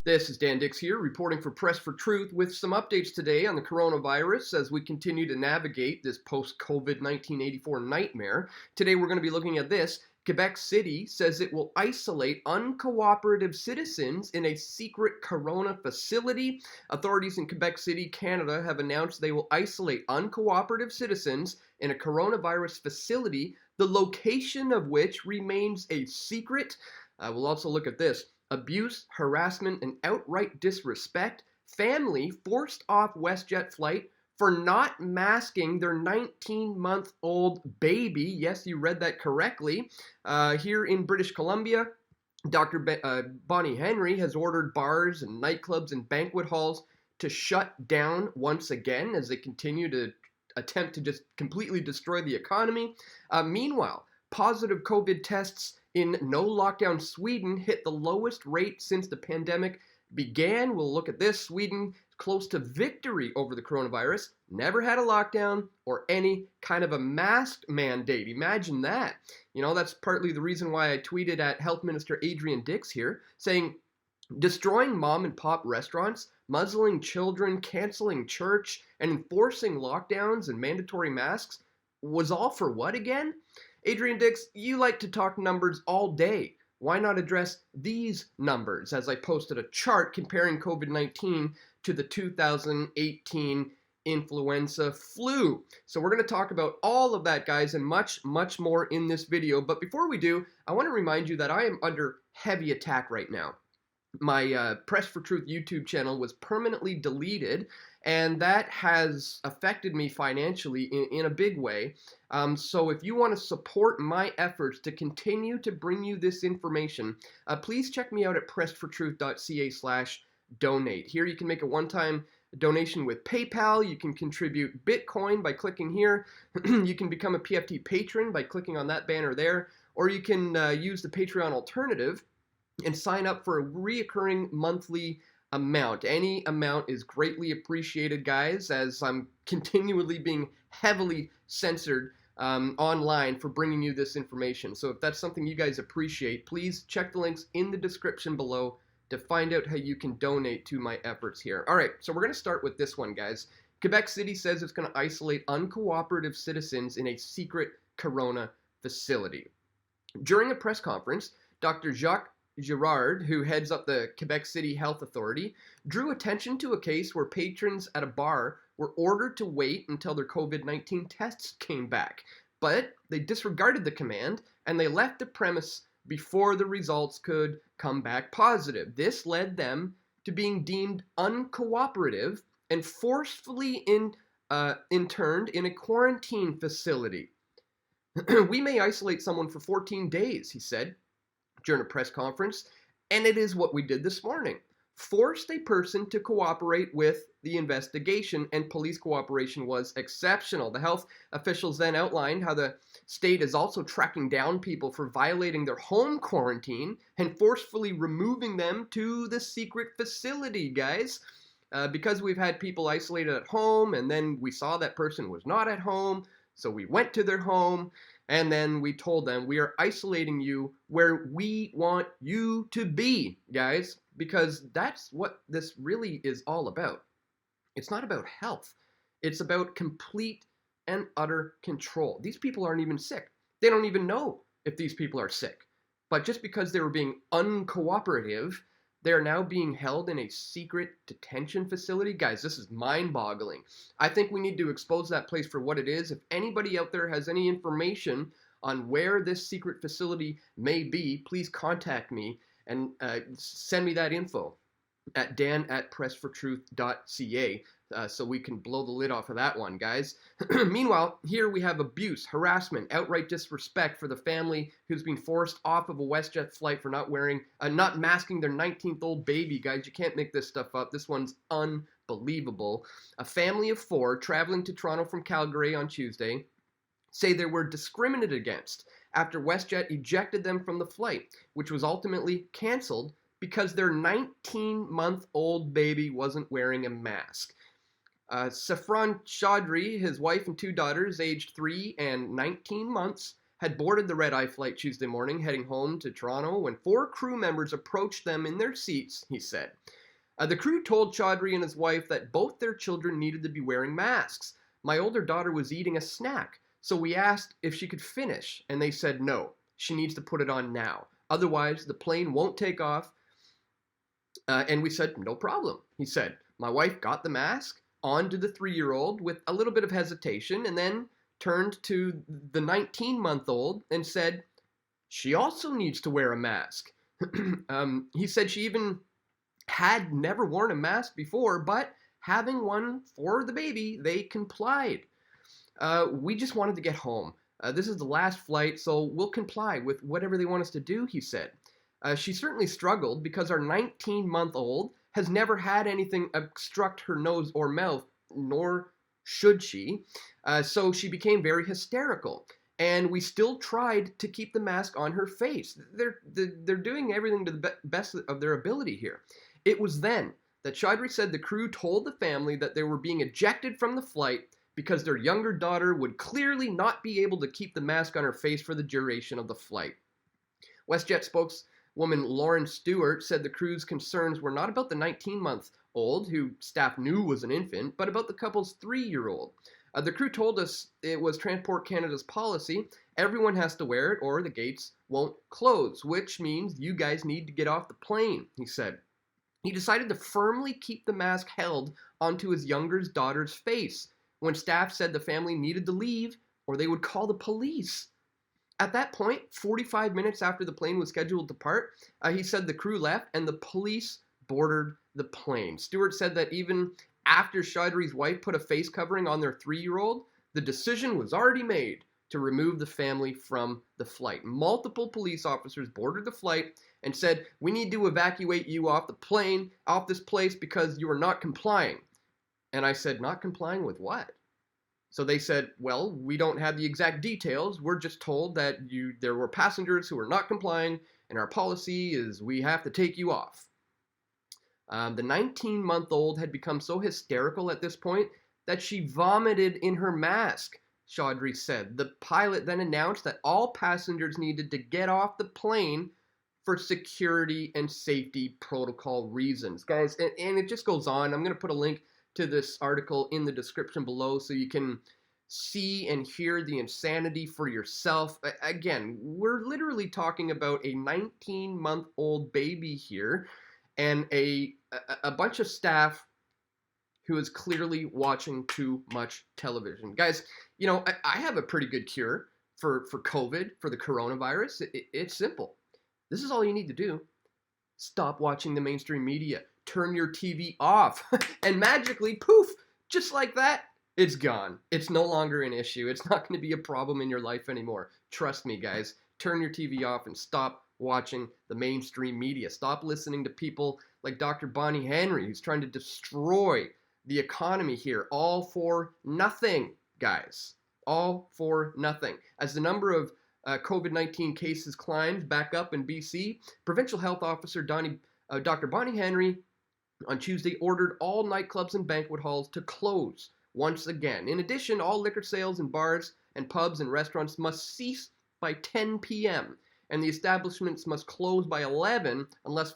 This is Dan Dix here, reporting for Press for Truth with some updates today on the coronavirus as we continue to navigate this post-COVID-19 84 nightmare. Today we're going to be looking at this. Quebec City says it will isolate uncooperative citizens in a secret corona facility. Authorities in Quebec City, Canada have announced they will isolate uncooperative citizens in a coronavirus facility, the location of which remains a secret. We'll also look at this. Abuse, harassment, and outright disrespect. Family forced off WestJet flight for not masking their 19-month-old baby. Yes, you read that correctly. Here in British Columbia, Dr. Bonnie Henry has ordered bars and nightclubs and banquet halls to shut down once again as they continue to attempt to just completely destroy the economy. Meanwhile, positive COVID tests in no lockdown Sweden hit the lowest rate since the pandemic began. We'll look at this. Sweden close to victory over the coronavirus. Never had a lockdown or any kind of a mask mandate. Imagine that. You know, that's partly the reason why I tweeted at Health Minister Adrian Dix here, saying destroying mom and pop restaurants, muzzling children, canceling church, and enforcing lockdowns and mandatory masks was all for what again? Adrian Dix, you like to talk numbers all day. Why not address these numbers as I posted a chart comparing COVID-19 to the 2018 influenza flu? So we're going to talk about all of that, guys, and much, much more in this video. But before we do, I want to remind you that I am under heavy attack right now. My Press for Truth YouTube channel was permanently deleted, and that has affected me financially in a big way. So if you want to support my efforts to continue to bring you this information, please check me out at pressfortruth.ca/donate. Here you can make a one-time donation with PayPal. You can contribute Bitcoin by clicking here. You can become a PFT patron by clicking on that banner there, or you can use the Patreon alternative and sign up for a reoccurring monthly amount. Any amount is greatly appreciated, guys, as I'm continually being heavily censored online for bringing you this information. So if that's something you guys appreciate, please check the links in the description below to find out how you can donate to my efforts here. All right, so we're going to start with this one, guys. Quebec City says it's going to isolate uncooperative citizens in a secret corona facility. During a press conference, Dr. Jacques Girard, who heads up the Quebec City Health Authority, drew attention to a case where patrons at a bar were ordered to wait until their COVID-19 tests came back. But they disregarded the command and they left the premise before the results could come back positive. This led them to being deemed uncooperative and forcefully interned in a quarantine facility. We may isolate someone for 14 days, he said during a press conference, and it is what we did this morning. Forced a person to cooperate with the investigation, and police cooperation was exceptional. The health officials then outlined how the state is also tracking down people for violating their home quarantine and forcefully removing them to the secret facility, guys. Because we've had people isolated at home, and then we saw that person was not at home, so we went to their home, and then we told them, we are isolating you where we want you to be, guys, because that's what this really is all about. It's not about health. It's about complete and utter control. These people aren't even sick. They don't even know if these people are sick. But just because they were being uncooperative, they are now being held in a secret detention facility. Guys, this is mind-boggling. I think we need to expose that place for what it is. If anybody out there has any information on where this secret facility may be, please contact me and send me that info at dan@pressfortruth.ca so we can blow the lid off of that one, guys. Meanwhile, here we have abuse, harassment, outright disrespect for the family who's been forced off of a WestJet flight for not masking their 19th-old baby, guys. You can't make this stuff up. This one's unbelievable. A family of 4 traveling to Toronto from Calgary on Tuesday say they were discriminated against after WestJet ejected them from the flight, which was ultimately canceled because their 19-month-old baby wasn't wearing a mask. Safran Chaudhry, his wife and 2 daughters, aged 3 and 19 months, had boarded the red-eye flight Tuesday morning, heading home to Toronto, when 4 crew members approached them in their seats, he said. The crew told Chaudhry and his wife that both their children needed to be wearing masks. My older daughter was eating a snack, so we asked if she could finish, and they said no, she needs to put it on now. Otherwise, the plane won't take off. And we said, no problem, he said. My wife got the mask onto the 3-year-old with a little bit of hesitation, and then turned to the 19-month-old and said, she also needs to wear a mask. He said she even had never worn a mask before, but having one for the baby, they complied. We just wanted to get home. This is the last flight, so we'll comply with whatever they want us to do, he said. She certainly struggled because our 19-month-old has never had anything obstruct her nose or mouth, nor should she. So she became very hysterical. And we still tried to keep the mask on her face. They're doing everything to the best of their ability here. It was then that Chaudhry said the crew told the family that they were being ejected from the flight because their younger daughter would clearly not be able to keep the mask on her face for the duration of the flight. WestJet spokeswoman Lauren Stewart said the crew's concerns were not about the 19-month-old, who staff knew was an infant, but about the couple's 3-year-old. The crew told us it was Transport Canada's policy. Everyone has to wear it or the gates won't close, which means you guys need to get off the plane, he said. He decided to firmly keep the mask held onto his younger daughter's face when staff said the family needed to leave or they would call the police. At that point, 45 minutes after the plane was scheduled to depart, he said the crew left and the police boarded the plane. Stewart said that even after Chaudhry's wife put a face covering on their 3-year-old, the decision was already made to remove the family from the flight. Multiple police officers boarded the flight and said, we need to evacuate you off the plane, off this place, because you are not complying. And I said, not complying with what? So they said, well, we don't have the exact details. We're just told that there were passengers who were not complying, and our policy is we have to take you off. The 19-month-old had become so hysterical at this point that she vomited in her mask, Chaudhry said. The pilot then announced that all passengers needed to get off the plane for security and safety protocol reasons. Guys, and it just goes on. I'm going to put a link to this article in the description below so you can see and hear the insanity for yourself. Again, we're literally talking about a 19-month-old baby here and a bunch of staff who is clearly watching too much television. Guys, you know, I have a pretty good cure for COVID, for the coronavirus. It's simple. This is all you need to do. Stop watching the mainstream media. Turn your TV off. And magically, poof, just like that, it's gone. It's no longer an issue. It's not going to be a problem in your life anymore. Trust me, guys. Turn your TV off and stop watching the mainstream media. Stop listening to people like Dr. Bonnie Henry, who's trying to destroy the economy here. All for nothing, guys. All for nothing. As the number of COVID-19 cases climbs back up in BC, Provincial Health Officer Dr. Bonnie Henry on Tuesday ordered all nightclubs and banquet halls to close once again. In addition, all liquor sales in bars and pubs and restaurants must cease by 10 p.m. and the establishments must close by 11 unless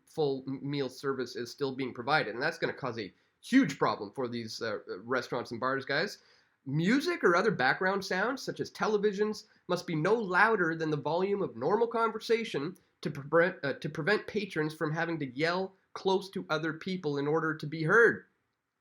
full meal service is still being provided. And that's going to cause a huge problem for these restaurants and bars, guys. Music or other background sounds, such as televisions, must be no louder than the volume of normal conversation to prevent patrons from having to yell close to other people in order to be heard.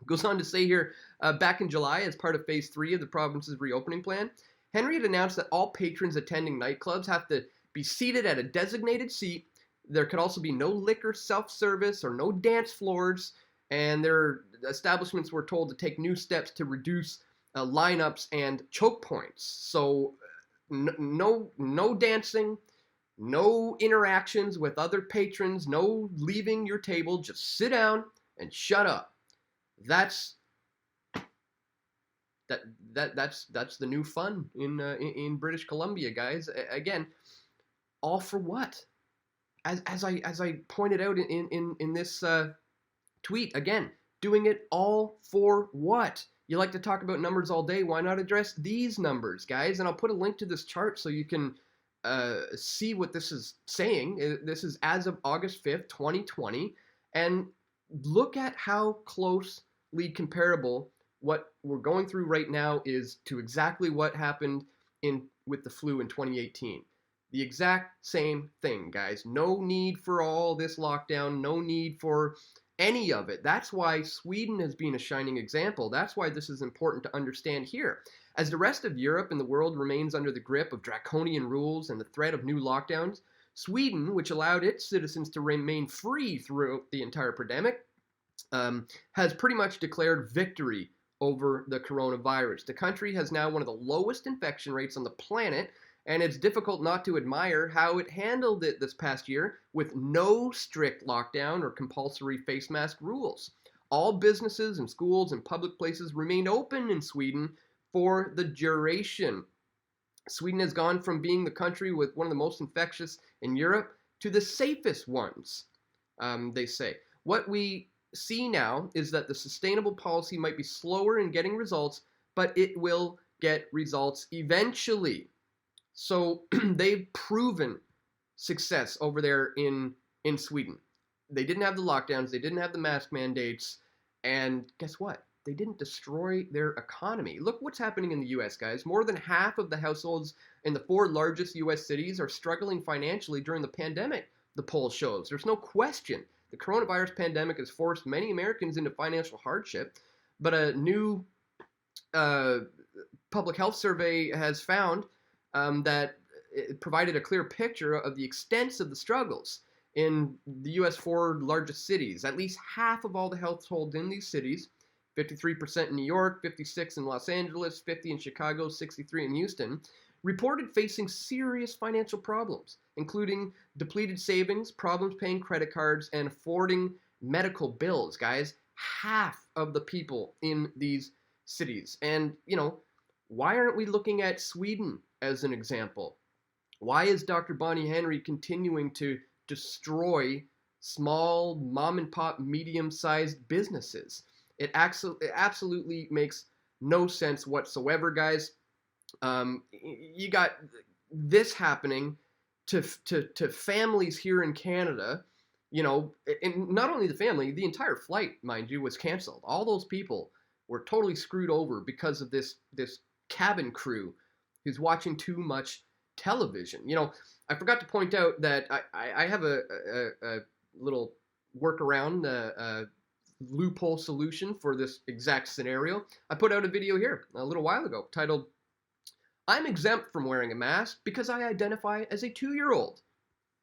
It goes on to say here, back in July, as part of Phase 3 of the province's reopening plan, Henry had announced that all patrons attending nightclubs have to be seated at a designated seat. There could also be no liquor self-service or no dance floors, and their establishments were told to take new steps to reduce lineups and choke points. So no dancing, no interactions with other patrons, no leaving your table. Just sit down and shut up. That's the new fun in British Columbia, guys. Again, all for what? As I pointed out in this tweet, again, doing it all for what? You like to talk about numbers all day. Why not address these numbers, guys? And I'll put a link to this chart so you can see what this is saying. This is as of August 5th, 2020. And look at how closely comparable what we're going through right now is to exactly what happened with the flu in 2018. The exact same thing, guys. No need for all this lockdown. No need for any of it. That's why Sweden has been a shining example. That's why this is important to understand here. As the rest of Europe and the world remains under the grip of draconian rules and the threat of new lockdowns, Sweden, which allowed its citizens to remain free throughout the entire pandemic, has pretty much declared victory over the coronavirus. The country has now one of the lowest infection rates on the planet, and it's difficult not to admire how it handled it this past year with no strict lockdown or compulsory face mask rules. All businesses and schools and public places remained open in Sweden for the duration. Sweden has gone from being the country with one of the most infectious in Europe to the safest ones, they say. What we see now is that the sustainable policy might be slower in getting results, but it will get results eventually. So they've proven success over there in Sweden. They didn't have the lockdowns, they didn't have the mask mandates, and guess what? They didn't destroy their economy. Look what's happening in the US, guys. More than half of the households in the 4 largest US cities are struggling financially during the pandemic, the poll shows. There's no question. The coronavirus pandemic has forced many Americans into financial hardship, but a new public health survey has found that it provided a clear picture of the extent of the struggles in the U.S. 4 largest cities. At least half of all the households in these cities, 53% in New York, 56% in Los Angeles, 50% in Chicago, 63% in Houston, reported facing serious financial problems, including depleted savings, problems paying credit cards, and affording medical bills, guys. Half of the people in these cities. And, why aren't we looking at Sweden as an example? Why is Dr. Bonnie Henry continuing to destroy small mom and pop medium-sized businesses? It absolutely makes no sense whatsoever, guys. You got this happening to families here in Canada, and not only the family, the entire flight, mind you, was canceled. All those people were totally screwed over because of this cabin crew who's watching too much television. I forgot to point out that I have a little workaround, loophole solution for this exact scenario. I put out a video here a little while ago titled, "I'm exempt from wearing a mask because I identify as a 2-year-old."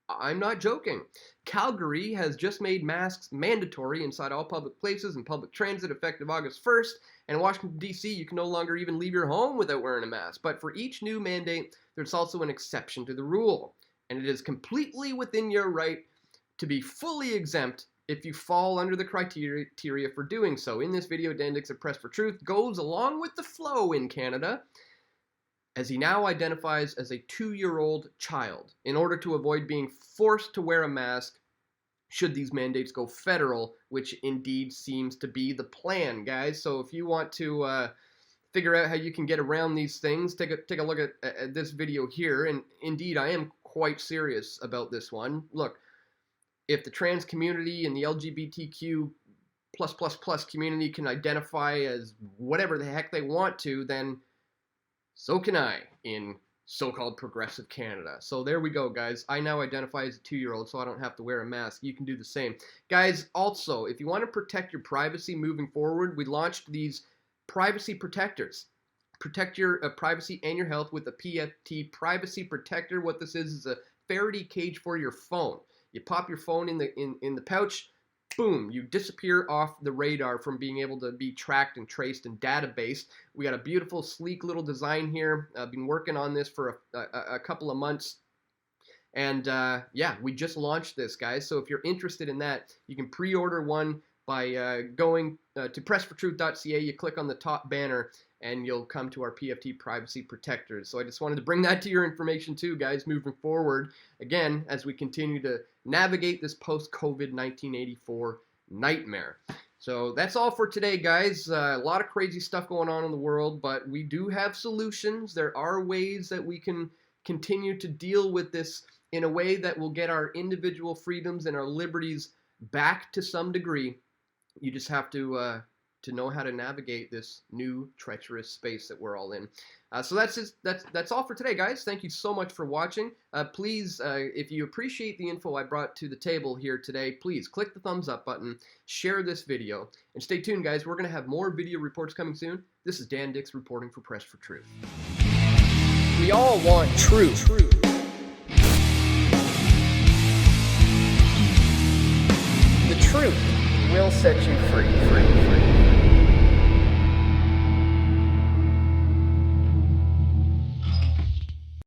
I'm not joking. Calgary has just made masks mandatory inside all public places and public transit effective August 1st. And in Washington, D.C., you can no longer even leave your home without wearing a mask. But for each new mandate, there's also an exception to the rule. And it is completely within your right to be fully exempt if you fall under the criteria for doing so. In this video, Dandics of Press for Truth goes along with the flow in Canada, as he now identifies as a 2-year-old child, in order to avoid being forced to wear a mask should these mandates go federal, which indeed seems to be the plan, guys. So if you want to figure out how you can get around these things, take a look at this video here. And indeed, I am quite serious about this one. Look, if the trans community and the LGBTQ plus community can identify as whatever the heck they want to, then so can I in so-called progressive Canada. So there we go, guys. I now identify as a 2-year-old, so I don't have to wear a mask. You can do the same. Guys, also, if you want to protect your privacy moving forward, we launched these privacy protectors. Protect your privacy and your health with a PFT privacy protector. What this is a Faraday cage for your phone. You pop your phone in the pouch, boom, you disappear off the radar from being able to be tracked and traced and databased. We got a beautiful, sleek little design here. I've been working on this for a couple of months. And yeah, we just launched this, guys. So if you're interested in that, you can pre-order one by going to pressfortruth.ca. You click on the top banner, and you'll come to our PFT privacy protectors. So I just wanted to bring that to your information too, guys, moving forward, again, as we continue to navigate this post-COVID 1984 nightmare. So that's all for today, guys. A lot of crazy stuff going on in the world, but we do have solutions. There are ways that we can continue to deal with this in a way that will get our individual freedoms and our liberties back to some degree. You just have to know how to navigate this new treacherous space that we're all in. So that's all for today, guys. Thank you so much for watching. Please, if you appreciate the info I brought to the table here today, please click the thumbs up button, share this video, and stay tuned, guys. We're going to have more video reports coming soon. This is Dan Dix reporting for Press for Truth. We all want truth. The truth will set you free.